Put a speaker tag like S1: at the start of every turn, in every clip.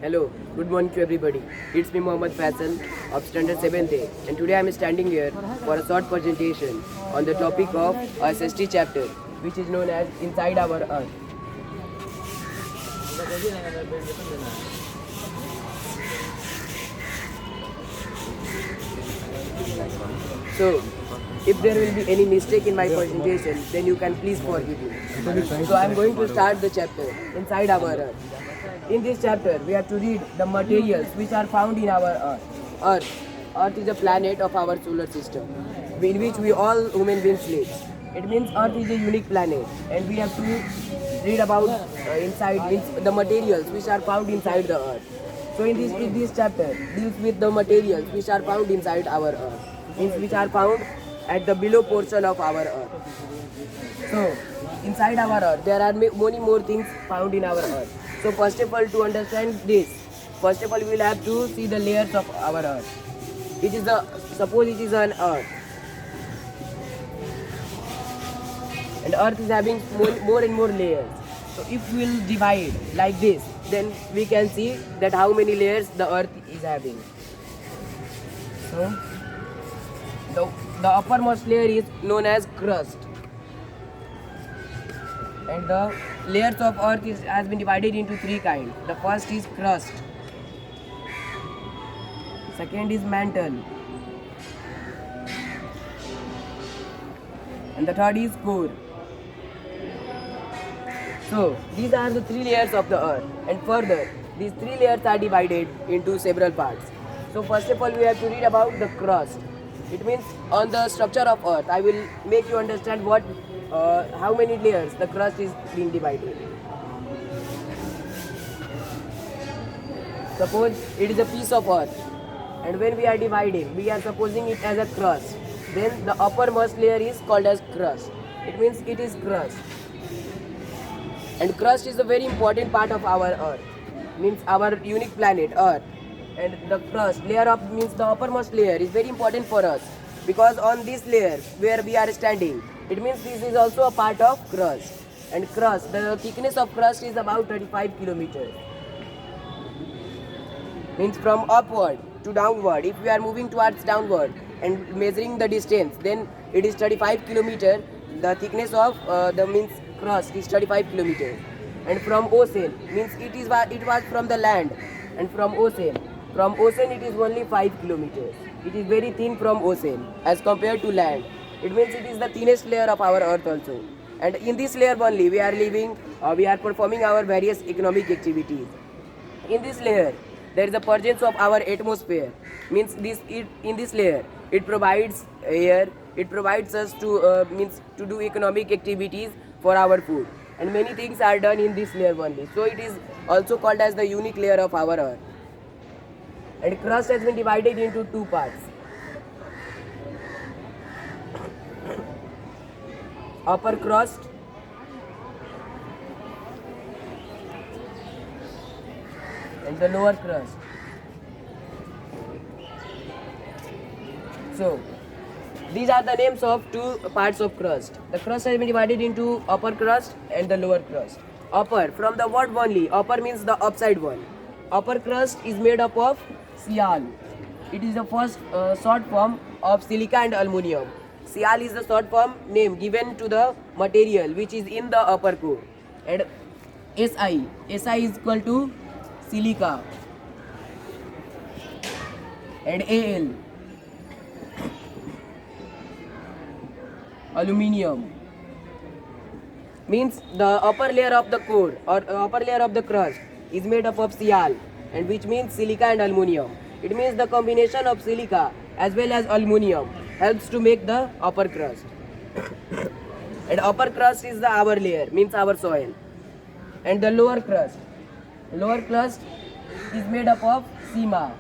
S1: Hello, good morning to everybody. It's me Mohammad Faisal of Standard 7th A, and today I am standing here for a short presentation on the topic of SST chapter, which is known as Inside Our Earth. So, if there will be any mistake in my presentation, then you can please forgive me. So, I am going to start the chapter Inside Our Earth. In this chapter, we have to read the materials which are found in our Earth. Earth is a planet of our solar system, in which we all human beings live. It means Earth is a unique planet, and we have to read about the materials which are found inside the Earth. So in this chapter deals with the materials which are found inside our Earth, means which are found at the below portion of our Earth. So inside our Earth, there are many more things found in our Earth. So first of all, to understand this, first of all, we will have to see the layers of our Earth. Suppose it is an Earth, and Earth is having more and more layers. So if we will divide like this, then we can see that how many layers the Earth is having. So the uppermost layer is known as crust, and the layers of Earth has been divided into three kinds. The first is crust, second is mantle, and the third is core. So these are the three layers of the Earth, and further these three layers are divided into several parts. So first of all, we have to read about the crust. It means on the structure of Earth. I will make you understand how many layers the crust is being divided. Suppose it is a piece of Earth, and when we are dividing, we are supposing it as a crust. Then the uppermost layer is called as crust. It means it is crust. And crust is a very important part of our Earth, means our unique planet Earth. And the crust means the uppermost layer is very important for us, because on this layer where we are standing, it means this is also a part of crust. And crust, the thickness of crust is about 35 kilometers. Means from upward to downward, if we are moving towards downward and measuring the distance, then it is 35 kilometers. The thickness of the means crust is 35 kilometers. And from ocean, means it was from the land, and from ocean it is only 5 kilometers. It is very thin from ocean as compared to land. It means it is the thinnest layer of our Earth also. And in this layer only we are living, we are performing our various economic activities. In this layer there is a presence of our atmosphere, means in this layer it provides air, it provides us to do economic activities for our food, and many things are done in this layer only. So it is also called as the unique layer of our Earth. And crust has been divided into two parts: upper crust and the lower crust. So these are the names of two parts of crust. The crust has been divided into upper crust and the lower crust. Upper, from the word only, upper means the upside one. Upper crust is made up of sial. It is the first short form of silica and aluminium. Sial is the short form name given to the material which is in the upper core. And Si is equal to silica, and Al aluminium. Means the upper layer of the core or upper layer of the crust is made up of Sial, and which means silica and aluminium. It means the combination of silica as well as aluminium helps to make the upper crust. And upper crust is the our layer, means our soil. And the lower crust is made up of Sima.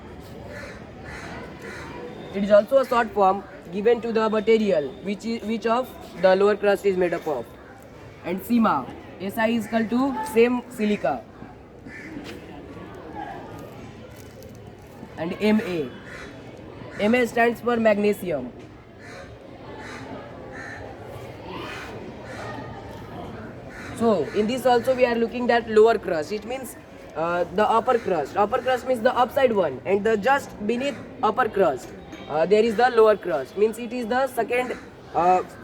S1: It is also a short form given to the material which of the lower crust is made up of. And Sima, Si is equal to same silica. And Ma stands for magnesium. So in this also we are looking at lower crust. It means the upper crust. Upper crust means the upside one, and the just beneath upper crust there is the lower crust. Means it is the second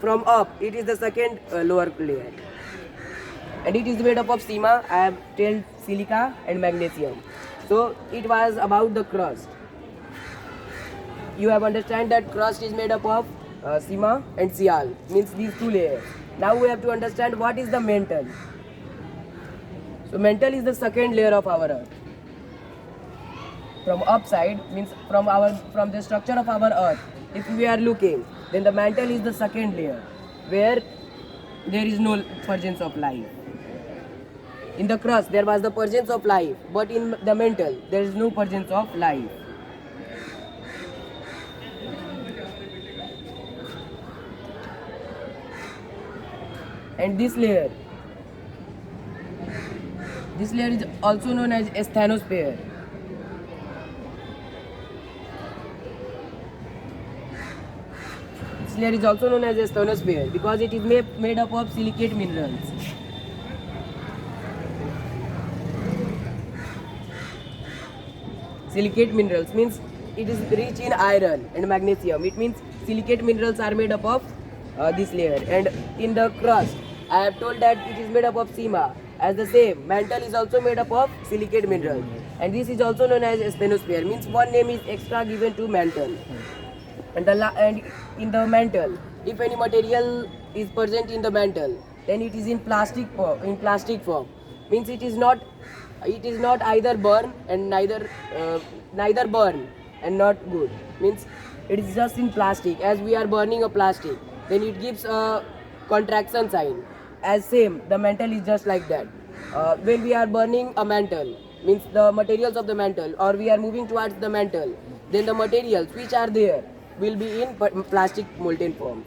S1: from up. It is the second lower layer, and it is made up of sima. I have told silica and magnesium. So it was about the crust. You have understand that crust is made up of sima and sial, means these two layers. Now we have to understand what is the mantle. So mantle is the second layer of our earth. From upside means from the structure of our earth. If we are looking, then the mantle is the second layer, where there is no presence of life. In the crust there was the presence of life, but in the mantle there is no presence of life. And this layer is also known as asthenosphere. This layer is also known as asthenosphere because it is made up of silicate minerals. Silicate minerals means it is rich in iron and magnesium. It means silicate minerals are made up of this layer. And in the crust, I have told that it is made up of sima. As the same, mantle is also made up of silicate minerals, and this is also known as asthenosphere. Means one name is extra given to mantle. And in the mantle, if any material is present in the mantle, then it is in plastic form. Means it is not either burn and neither burn and not good. Means it is just in plastic. As we are burning a plastic, then it gives a contraction sign. As same, the mantle is just like that. When we are burning a mantle, means the materials of the mantle, or we are moving towards the mantle, then the materials which are there will be in plastic molten forms.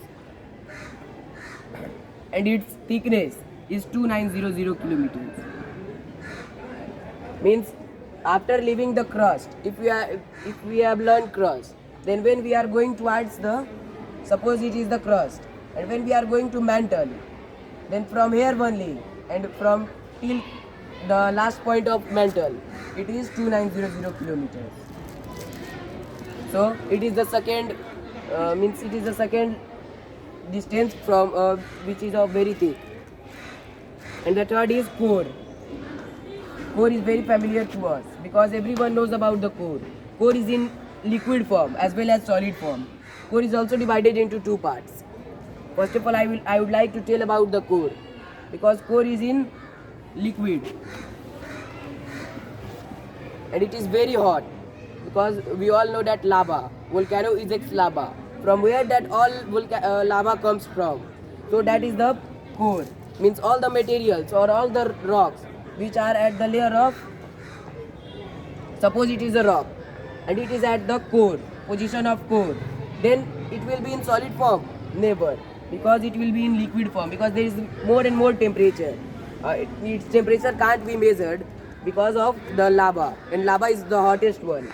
S1: And its thickness is 2900 kilometers. Means after leaving the crust, if we have learned crust, then when we are going towards the, suppose it is the crust, and when we are going to mantle, then from here only and from till the last point of mantle, it is 2900 kilometers. So it is the second means it is the second distance from which is of very thick. And the third is core. Core is very familiar to us because everyone knows about the core. Core is in liquid form as well as solid form. Core is also divided into two parts. First of all, I would like to tell about the core, because core is in liquid and it is very hot, because we all know that lava, volcano ejects lava, from where that all lava comes from. So that is the core. Means all the materials or all the rocks which are at the layer of, suppose it is a rock and it is at the core, position of core, then it will be in solid form? Never, because it will be in liquid form, because there is more and more temperature. Its temperature can't be measured because of the lava, and lava is the hottest one.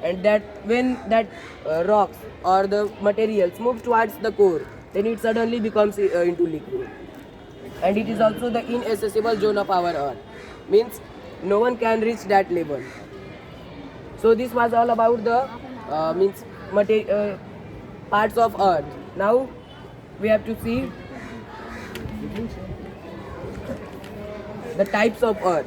S1: And that when that rocks or the materials move towards the core, then it suddenly becomes into liquid. And it is also the inaccessible zone of our earth. Means no one can reach that level. So this was all about the parts of earth. Now we have to see the types of earth.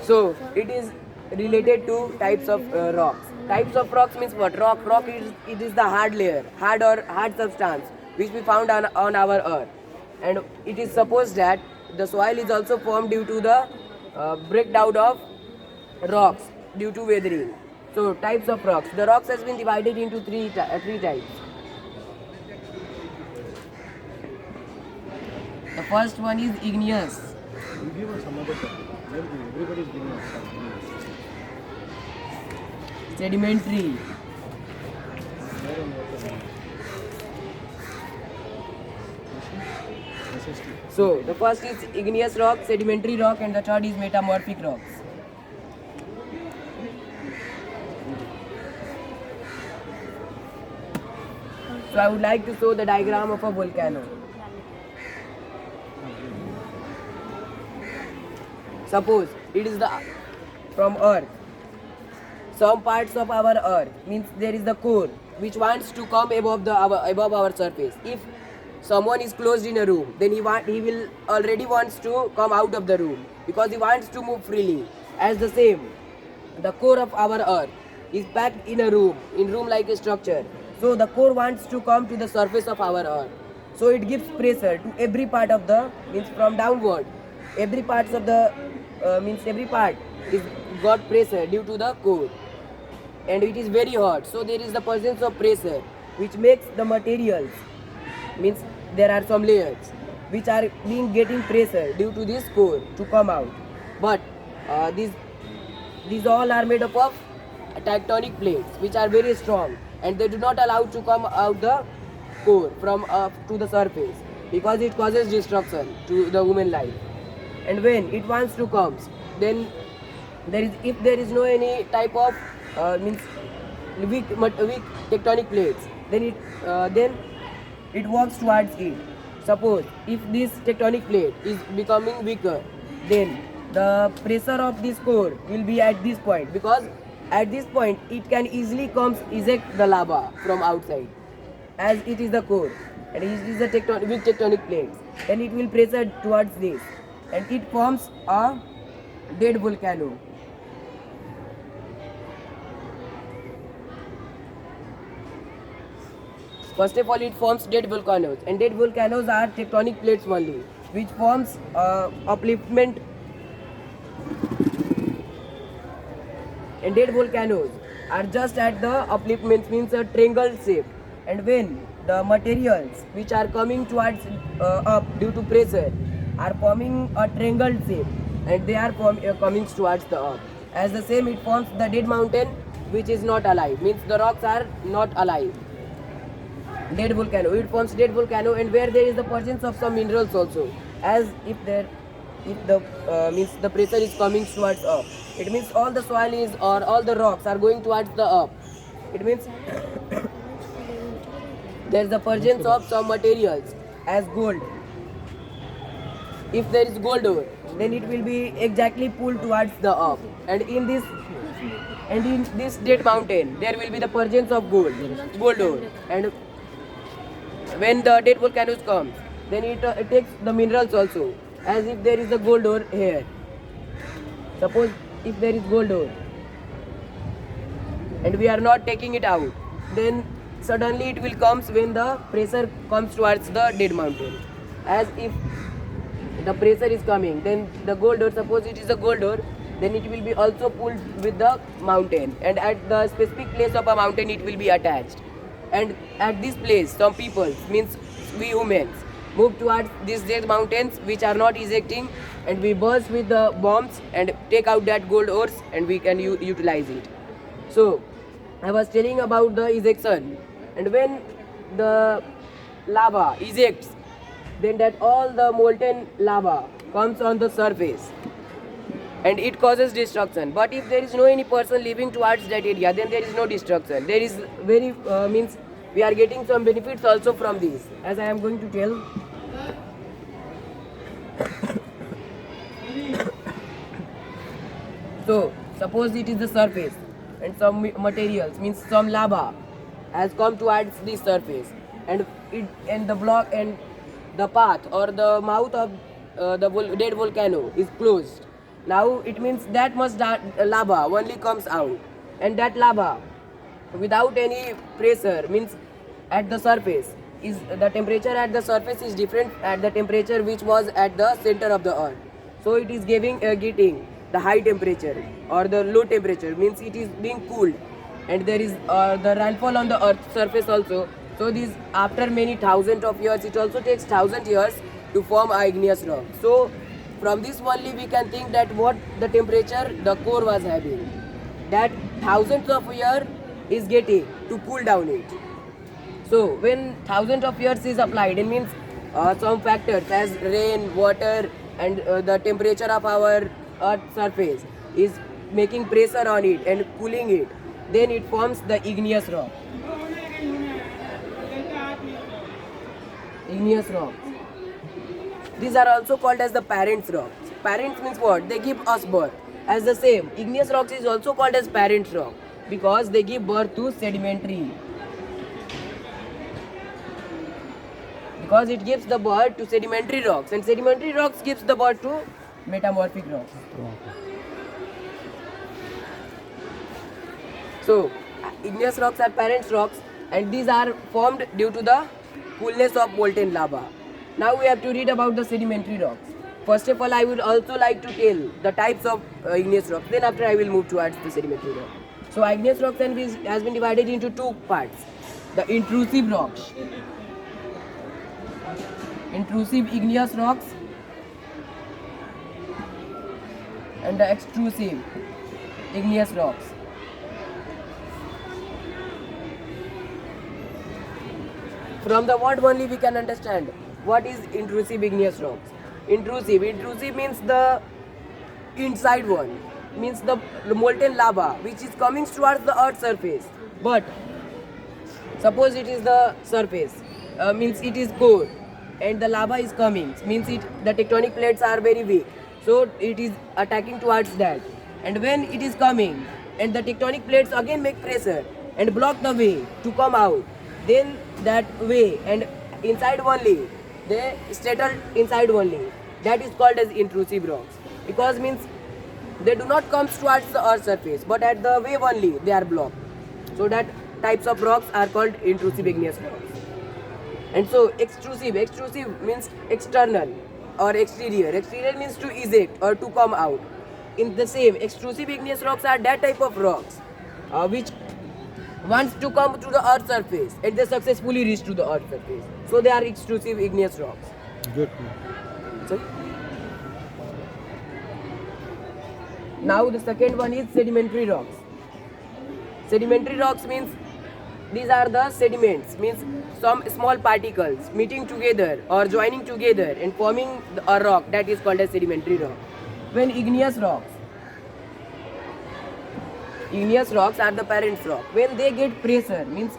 S1: So it is related to types of rocks. Types of rocks means what? Rock is the hard layer, hard substance which we found on our earth. And it is supposed that the soil is also formed due to the breakdown of rocks due to weathering. So types of rocks. The rocks has been divided into three types. The first one is igneous. Sedimentary. So the first is igneous rock, sedimentary rock, and the third is metamorphic rocks. So I would like to show the diagram of a volcano. Suppose it is the from earth. Some parts of our earth means there is the core which wants to come above our surface. If someone is closed in a room, then he will already wants to come out of the room because he wants to move freely. As the same, the core of our earth is packed in a room like a structure. So the core wants to come to the surface of our earth. So it gives pressure to every part of the means from downward. Every parts of the means every part is got pressure due to the core, and it is very hot. So there is the presence of pressure which makes the materials means there are some layers which are being getting pressure due to this core to come out. But these all are made up of tectonic plates which are very strong, and they do not allow to come out the core from to the surface because it causes destruction to the human life. And when it wants to come, then if there is no any type of means weak tectonic plates, then it works towards it. Suppose if this tectonic plate is becoming weaker, then the pressure of this core will be at this point, because at this point it can easily eject the lava from outside, as it is the core and it is the weak tectonic plates. Then it will pressure towards this and it forms a dead volcano. First of all, it forms dead volcanoes, and dead volcanoes are tectonic plates only, which forms upliftment. And dead volcanoes are just at the upliftment, means a triangle shape. And when the materials which are coming towards up due to pressure are forming a triangle shape, and they are coming towards the up. As the same, it forms the dead mountain which is not alive, means the rocks are not alive. Dead volcano, it forms dead volcano, and where there is the presence of some minerals also, as if the means the pressure is coming towards up, it means all the soil is or all the rocks are going towards the up. It means there is the presence of some materials as gold. If there is gold ore, then it will be exactly pulled towards the up, and in this dead mountain there will be the presence of gold ore. And when the dead volcanoes comes, then it takes the minerals also, as if there is a gold ore here. Suppose if there is gold ore and we are not taking it out, then suddenly it will come when the pressure comes towards the dead mountain. As if the pressure is coming, then the gold ore, suppose it is a gold ore, then it will be also pulled with the mountain, and at the specific place of a mountain it will be attached. And at this place, some people, means we humans, move towards these dead mountains which are not ejecting, and we burst with the bombs and take out that gold ores, and we can utilize it. So I was telling about the ejection, and when the lava ejects, then that all the molten lava comes on the surface and it causes destruction. But if there is no any person living towards that area, then there is no destruction. There is very means we are getting some benefits also from this, as I am going to tell. So suppose it is the surface, and some materials, means some lava has come towards this surface, and the block and the path or the mouth of the dead volcano is closed. Now it means that much lava only comes out, and that lava without any pressure, means at the surface is the temperature at the surface is different at the temperature which was at the center of the earth. So it is getting the high temperature or the low temperature, means it is being cooled, and there is the rainfall on the earth surface also. So this after many thousands of years, it also takes 1,000 years to form a igneous rock. So from this only we can think that what the temperature the core was having, that thousands of years is getting to cool down it. So when thousands of years is applied, it means some factors as rain, water, and the temperature of our earth surface is making pressure on it and cooling it, then it forms the igneous rock. igneous rocks. These are also called as the parents rocks. Parents means what? They give us birth. As the same, igneous rocks is also called as parents rock because they give birth to sedimentary. Because it gives the birth to sedimentary rocks, and sedimentary rocks gives the birth to metamorphic rocks. So, igneous rocks are parents rocks, and these are formed due to the coolness of molten lava. Now we have to read about the sedimentary rocks. First of all, I would also like to tell the types of igneous rocks. Then after I will move towards the sedimentary rock. So igneous rocks has been divided into two parts. The intrusive rocks. Intrusive igneous rocks and the extrusive igneous rocks. From the word only we can understand what is intrusive igneous rocks. Intrusive means the inside one, means the molten lava which is coming towards the earth's surface. But suppose it is the surface, means it is core, and the lava is coming, means the tectonic plates are very weak, so it is attacking towards that. And when it is coming, and the tectonic plates again make pressure and block the way to come out, then that way and inside only they settle inside only. That is called as intrusive rocks, because means they do not come towards the earth's surface, but at the wave only they are blocked. So that types of rocks are called intrusive igneous rocks. And so extrusive means external or exterior. Exterior means to eject or to come out. In the same, extrusive igneous rocks are that type of rocks which wants to come to the earth's surface and they successfully reach to the earth's surface. So they are extrusive igneous rocks.
S2: Good.
S1: So, now the second one is sedimentary rocks. Sedimentary rocks means these are the sediments, means some small particles meeting together or joining together and forming a rock, that is called as sedimentary rock. When igneous rocks are the parent rock. When they get pressure, means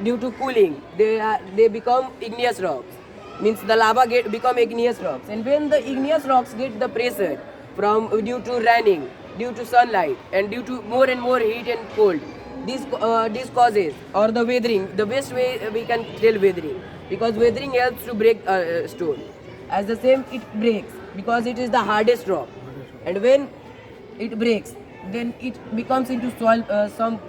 S1: due to cooling, they become igneous rocks. Means the lava become igneous rocks. And when the igneous rocks get the pressure from due to raining, due to sunlight, and due to more and more heat and cold, this causes or the weathering. The best way we can tell weathering, because weathering helps to break stone. As the same, it breaks because it is the hardest rock, and when it breaks, then it becomes into some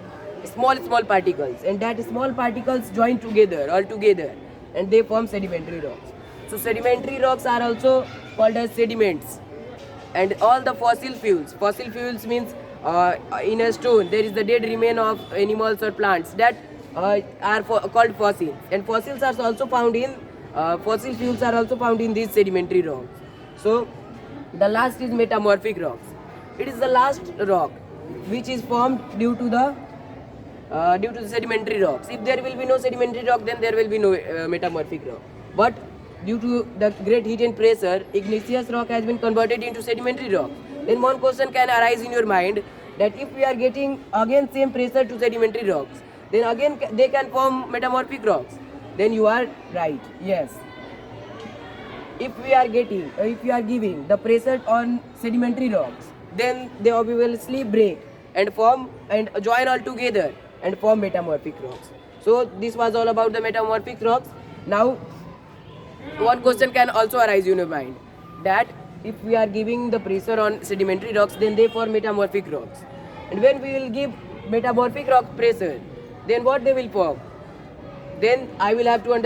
S1: small particles, and that small particles join together and they form sedimentary rocks. So sedimentary rocks are also called as sediments. And all the fossil fuels means in a stone there is the dead remain of animals or plants that are called fossils, and fossils are also found in fossil fuels are also found in these sedimentary rocks. So the last is metamorphic rocks. It is the last rock which is formed due to the sedimentary rocks. If there will be no sedimentary rock, then there will be no metamorphic rock. But due to the great heat and pressure, igneous rock has been converted into sedimentary rock. Then one question can arise in your mind that if we are getting again same pressure to sedimentary rocks, then again they can form metamorphic rocks. Then you are right. Yes. If we are giving the pressure on sedimentary rocks, then they obviously break and form and join all together and form metamorphic rocks. So this was all about the metamorphic rocks. Now one question can also arise in your mind that if we are giving the pressure on sedimentary rocks, then they form metamorphic rocks. And when we will give metamorphic rock pressure, then what they will form? Then I will have to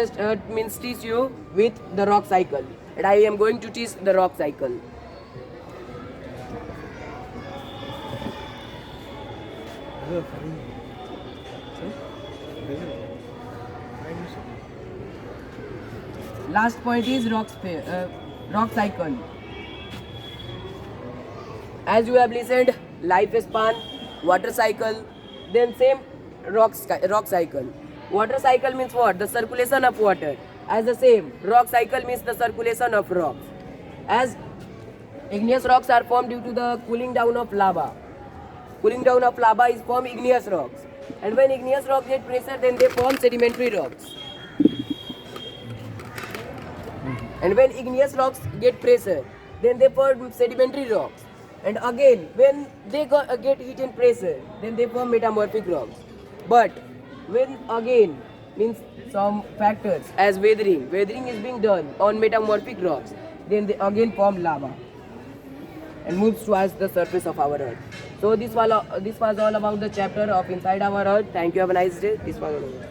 S1: teach you with the rock cycle. And I am going to teach the rock cycle. Last point is rock cycle. As you have listened, lifespan, water cycle, then same rock cycle. Water cycle means what? The circulation of water. As the same, rock cycle means the circulation of rocks. As igneous rocks are formed due to the cooling down of lava. Cooling down of lava is form igneous rocks. And when igneous rocks get pressure, then they form sedimentary rocks. And when igneous rocks get pressure, then they form sedimentary rocks. And again, when they get heat and pressure, then they form metamorphic rocks. But when again means some factors as weathering is being done on metamorphic rocks, then they again form lava and moves towards the surface of our earth. So this was all about the chapter of inside our earth. Thank you. Have a nice day. This was all over.